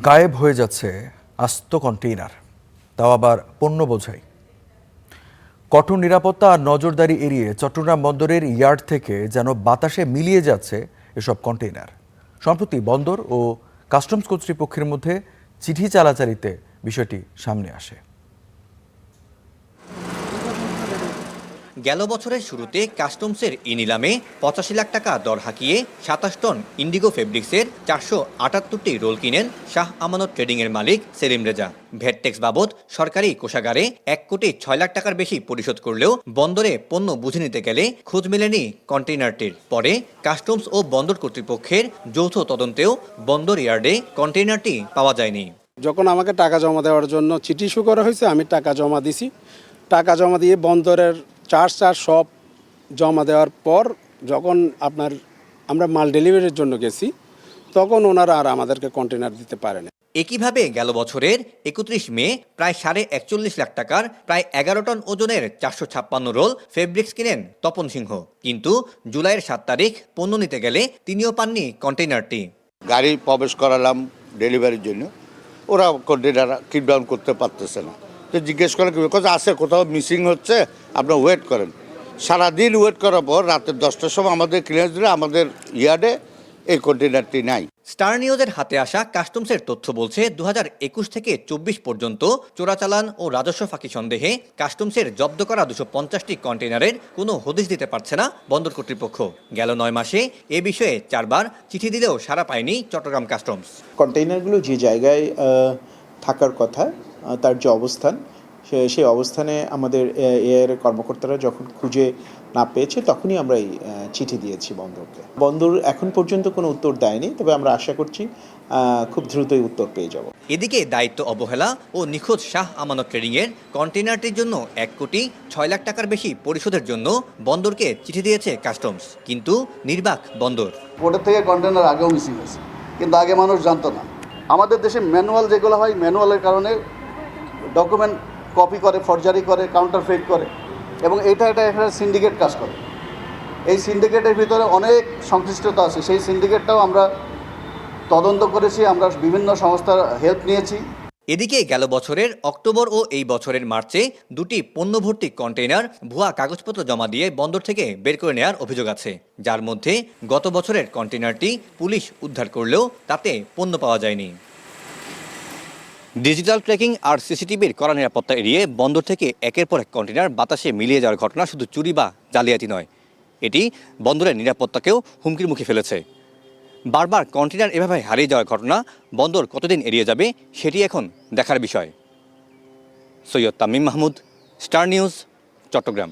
গায়েব হয়ে যাচ্ছে আস্ত কন্টেইনার, তাও আবার পণ্য বোঝাই। কঠোর নিরাপত্তা আর নজরদারি এড়িয়ে চট্টগ্রাম বন্দরের ইয়ার্ড থেকে যেন বাতাসে মিলিয়ে যাচ্ছে এসব কন্টেইনার। সম্প্রতি বন্দর ও কাস্টমস কর্তৃপক্ষের মধ্যে চিঠি চালাচালিতে বিষয়টি সামনে আসে। গেল বছরের শুরুতে কাস্টমসের নিলামে ৮৫ লাখ টাকা দর হাঁকিয়ে ২৭ টন ইন্ডিগো ফেব্রিক্সের ৪৭৮টি রোল কিনেন শাহ আমানত ট্রেডিংয়ের মালিক সেলিম রেজা। ভ্যাট ট্যাক্স বাবদ সরকারি কোষাগারে ১,৬০,০০,০০০ টাকার বেশি পরিশোধ করলেও বন্দরে পণ্য বুঝে নিতে গেলে খোঁজ মেলেনি কন্টেইনারটির। পরে কাস্টমস ও বন্দর কর্তৃপক্ষের যৌথ তদন্তেও বন্দর ইয়ার্ডে কন্টেইনারটি পাওয়া যায়নি। যখন আমাকে টাকা জমা দেওয়ার জন্য চিঠি ইস্যু করা হয়েছে, আমি টাকা জমা দিছি। টাকা জমা দিয়ে বন্দরের চার্জ সব জমা দেওয়ার পর যখন আমরা মাল ডেলিভারির জন্য গেছি, তখন ওনারা আর আমাদেরকে কন্টেনার দিতে পারেনি। একইভাবে গেল বছরের ৩১ মে প্রায় ৪১ লাখ টাকার প্রায় ১১ টন ওজনের ৪৫৬ রোল ফেব্রিক্স কিনেন তপন সিংহ। কিন্তু জুলাইয়ের ৭ তারিখ পণ্য নিতে গেলে তিনিও পাননি কন্টেইনারটি। গাড়ি প্রবেশ করালাম ডেলিভারির জন্য, ওরা কন্টেইনার কিপ ডাউন করতে পারতেছে না। তো জিজ্ঞেস করে কোথাও আছে, কোথাও মিসিং হচ্ছে, আপনার ওয়েট করেন। সারাদিন ওয়েট করার পর রাতে 10টার সময় আমাদের ক্লিয়ারেন্স দিলে আমাদের ইয়ার্ডে এই কন্টেইনারটি নাই। স্টার নিউজের হাতে আসা কাস্টমসের তথ্য বলছে ২০২১ থেকে ২৪ পর্যন্ত চোরাচালান ও রাজস্ব ফাঁকি সন্দেহে কাস্টমসের জব্দ করা ২৫০টি কন্টেইনারের কোনো হদিশ দিতে পারছে না বন্দর কর্তৃপক্ষ। গেল ৯ মাসে এ বিষয়ে 4 বার চিঠি দিলেও সাড়া পায়নি চট্টগ্রাম কাস্টমস। কন্টেইনারগুলো যে জায়গায় থাকার কথা, তার যে অবস্থান, সেই অবস্থানে আমাদের এর কর্মকর্তারা যখন খুঁজে না পেয়েছে, তখনই আমরা এই চিঠি দিয়েছি বন্দরকে। বন্দর এখন পর্যন্ত কোনো উত্তর দেয়নি, তবে আমরা আশা করছি খুব দ্রুতই উত্তর পেয়ে যাব। এদিকে দায়িত্ব অবহেলা ও নিখোঁজ শাহ আমানত ট্রেডিংয়ের কন্টেইনারটির জন্য ১,৬০,০০,০০০ টাকার বেশি পরিশোধের জন্য বন্দরকে চিঠি দিয়েছে কাস্টমস, কিন্তু নির্বাক বন্দর। পোর্টের থেকে কন্টেইনার আগেও মিসিং হয়েছে, কিন্তু আগে মানুষ জানতো না। আমাদের দেশে ম্যানুয়াল যেগুলো হয়, ম্যানুয়ালের কারণে ডকুমেন্ট কপি করে, ফরজারি করে, কাউন্টারফেট করে, এবং এটা একটা সিন্ডিকেট কাজ করে। এই সিন্ডিকেটের ভিতরে অনেক সংশ্লিষ্টতা আছে। সেই সিন্ডিকেটটাও আমরা তদন্ত করেছি, আমরা বিভিন্ন সংস্থার হেল্প নিয়েছি। এদিকে গেল বছরের অক্টোবর ও এই বছরের মার্চে 2টি পণ্যভর্তি কন্টেইনার ভুয়া কাগজপত্র জমা দিয়ে বন্দর থেকে বের করে নেওয়ার অভিযোগ আছে, যার মধ্যে গত বছরের কন্টেইনারটি পুলিশ উদ্ধার করলেও তাতে পণ্য পাওয়া যায়নি। ডিজিটাল ট্র্যাকিং আর সিসিটিভির কড়া নিরাপত্তা এড়িয়ে বন্দর থেকে একের পর এক কন্টেইনার বাতাসে মিলিয়ে যাওয়ার ঘটনা শুধু চুরি বা জালিয়াতি নয়, এটি বন্দরের নিরাপত্তাকেও হুমকির মুখে ফেলেছে। বারবার কন্টেইনার এভাবে হারিয়ে যাওয়ার ঘটনা বন্দর কতদিন এড়িয়ে যাবে, সেটি এখন দেখার বিষয়। Syed Tamim Mahmud, star news, Chittagong.